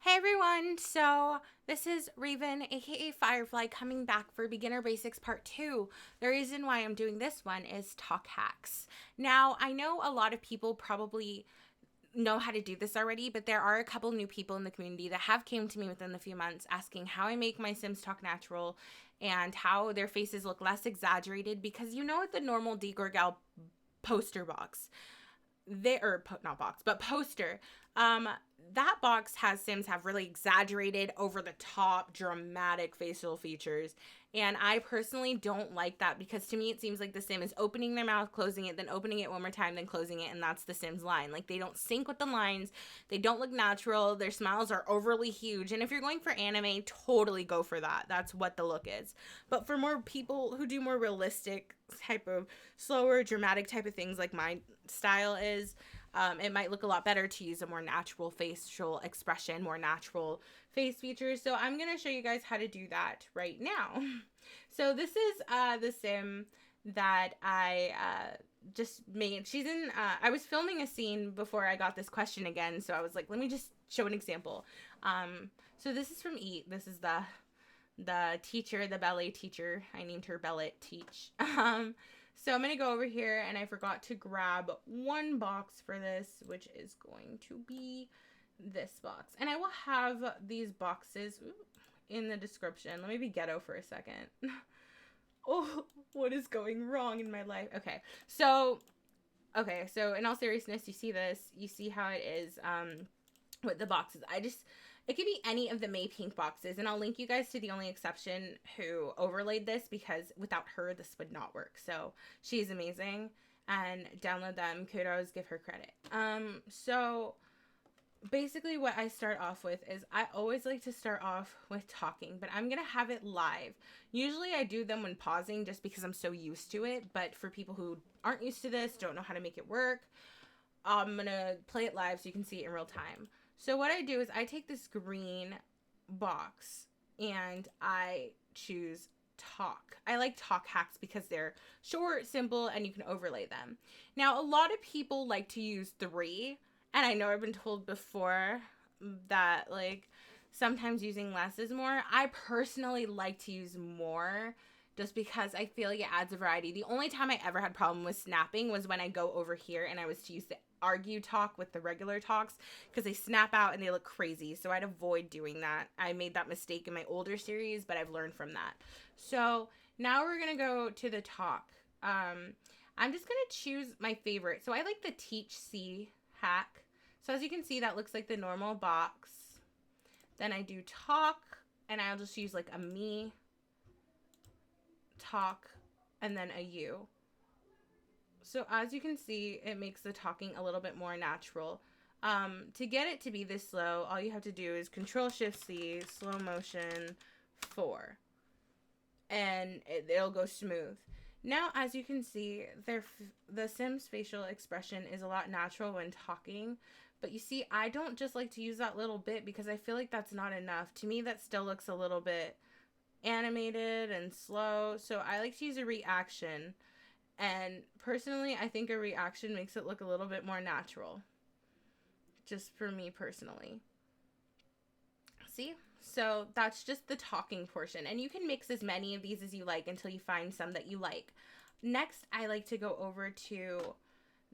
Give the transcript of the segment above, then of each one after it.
Hey everyone, so this is Raven, aka Firefly, coming back for Beginner Basics Part 2. The reason why I'm doing this one is talk hacks. Now, I know a lot of people probably know how to do this already, but there are a couple new people in the community that have came to me within the few months asking how I make my Sims talk natural and how their faces look less exaggerated because you know at the normal Degorgal poster box they or not box but poster that box has Sims have really exaggerated over the top dramatic facial features, and I personally don't like that because to me it seems like the Sim is opening their mouth, closing it, then opening it one more time, then closing it, and that's the Sim's line. Like, they don't sync with the lines, they don't look natural, their smiles are overly huge, and if you're going for anime, totally go for that. That's what the look is. But for more people who do more realistic type of slower dramatic type of things like my style is, it might look a lot better to use a more natural facial expression, more natural face features. So I'm going to show you guys how to do that right now. So this is the Sim that I just made. She's in, I was filming a scene before I got this question again. So I was like, let me just show an example. So this is from Eat. This is the teacher, the ballet teacher. I named her Bellet Teach. So I'm going to go over here, and I forgot to grab one box for this, which is going to be this box. And I will have these boxes in the description. Let me be ghetto for a second. Oh, what is going wrong in my life? So in all seriousness, you see this. You see how it is with the boxes. It could be any of the May Pink boxes, and I'll link you guys to the only exception who overlaid this because without her, this would not work. So she's amazing, and download them. Kudos, give her credit. So basically what I start off with is I always like to start off with talking, but I'm going to have it live. Usually I do them when pausing just because I'm so used to it, but for people who aren't used to this, don't know how to make it work, I'm going to play it live so you can see it in real time. So what I do is I take this green box and I choose talk. I like talk hacks because they're short, simple, and you can overlay them. Now, a lot of people like to use 3, and I know I've been told before that like sometimes using less is more. I personally like to use more just because I feel like it adds a variety. The only time I ever had problem with snapping was when I go over here and I was to use the argue talk with the regular talks because they snap out and they look crazy. So I'd avoid doing that. I made that mistake in my older series, but I've learned from that. So now we're going to go to the talk. I'm just going to choose my favorite. So I like the Teach C hack. So as you can see, that looks like the normal box. Then I do talk, and I'll just use like a me, talk, and then a you. So as you can see, it makes the talking a little bit more natural. To get it to be this slow, all you have to do is Control-Shift-C, slow motion 4, and it'll go smooth. Now, as you can see, the Sims facial expression is a lot natural when talking, but you see, I don't just like to use that little bit because I feel like that's not enough. To me, that still looks a little bit animated and slow, so I like to use a reaction. And personally, I think a reaction makes it look a little bit more natural. Just for me personally. See? So that's just the talking portion. And you can mix as many of these as you like until you find some that you like. Next, I like to go over to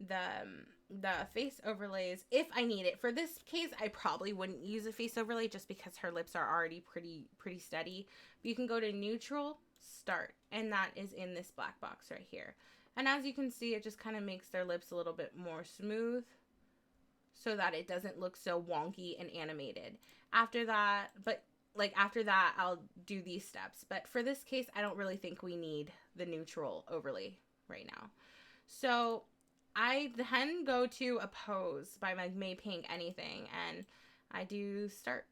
the face overlays if I need it. For this case, I probably wouldn't use a face overlay just because her lips are already pretty steady. But you can go to neutral, start, and that is in this black box right here. And as you can see, it just kind of makes their lips a little bit more smooth so that it doesn't look so wonky and animated. After that, I'll do these steps. But for this case, I don't really think we need the neutral overlay right now. So I then go to a pose by May Pink anything, and I do start.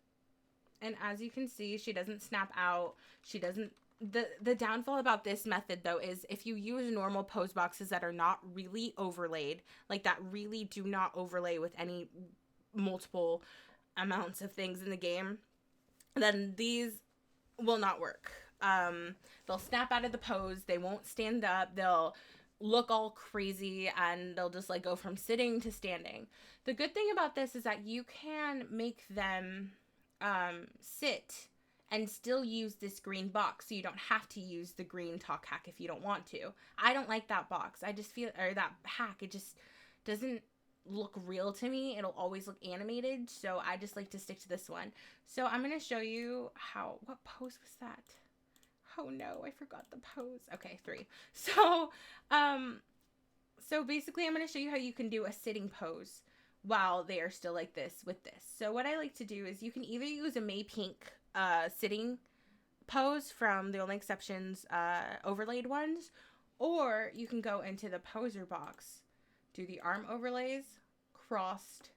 And as you can see, she doesn't snap out. She doesn't. The downfall about this method, though, is if you use normal pose boxes that are not really overlaid, like that really do not overlay with any multiple amounts of things in the game, then these will not work. They'll snap out of the pose. They won't stand up. They'll look all crazy, and they'll just like go from sitting to standing. The good thing about this is that you can make them sit and still use this green box, so you don't have to use the green talk hack if you don't want to. I don't like that box. I just feel, or that hack, it just doesn't look real to me. It'll always look animated, so I just like to stick to this one. So I'm going to show you what pose was that? Oh no, I forgot the pose. Okay, 3. So basically I'm going to show you how you can do a sitting pose while they are still like this with this. So what I like to do is you can either use a May Pink sitting pose from the Only Exceptions overlaid ones, or you can go into the poser box, do the arm overlays, crossed,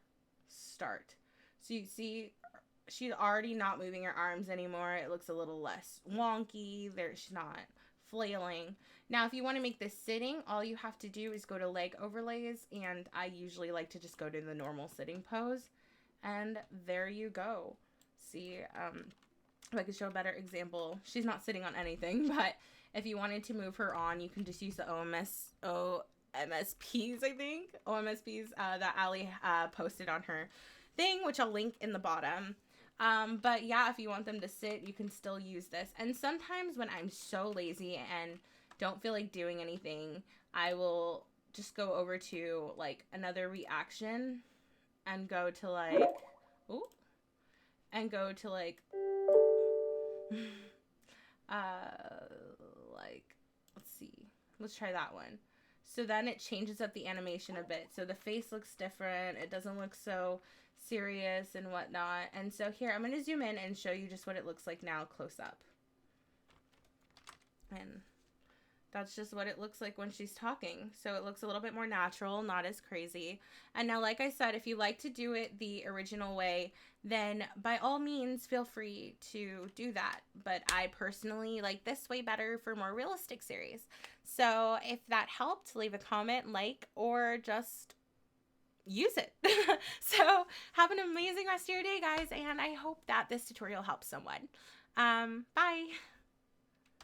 start. So you see she's already not moving her arms anymore. It looks a little less wonky. She's not flailing. Now, if you want to make this sitting, all you have to do is go to leg overlays, and I usually like to just go to the normal sitting pose, and there you go. See, if I could show a better example, she's not sitting on anything, but if you wanted to move her on, you can just use the OMSPs, I think. OMSPs that Allie posted on her thing, which I'll link in the bottom. But yeah, if you want them to sit, you can still use this. And sometimes when I'm so lazy and don't feel like doing anything, I will just go over to like another reaction and go to like, let's see, let's try that one. So then it changes up the animation a bit. So the face looks different. It doesn't look so serious and whatnot. And so here, I'm going to zoom in and show you just what it looks like now close up. And that's just what it looks like when she's talking. So it looks a little bit more natural, not as crazy. And now, like I said, if you like to do it the original way, then by all means, feel free to do that. But I personally like this way better for more realistic series. So if that helped, leave a comment, like, or just use it. So have an amazing rest of your day, guys. And I hope that this tutorial helps someone. Bye.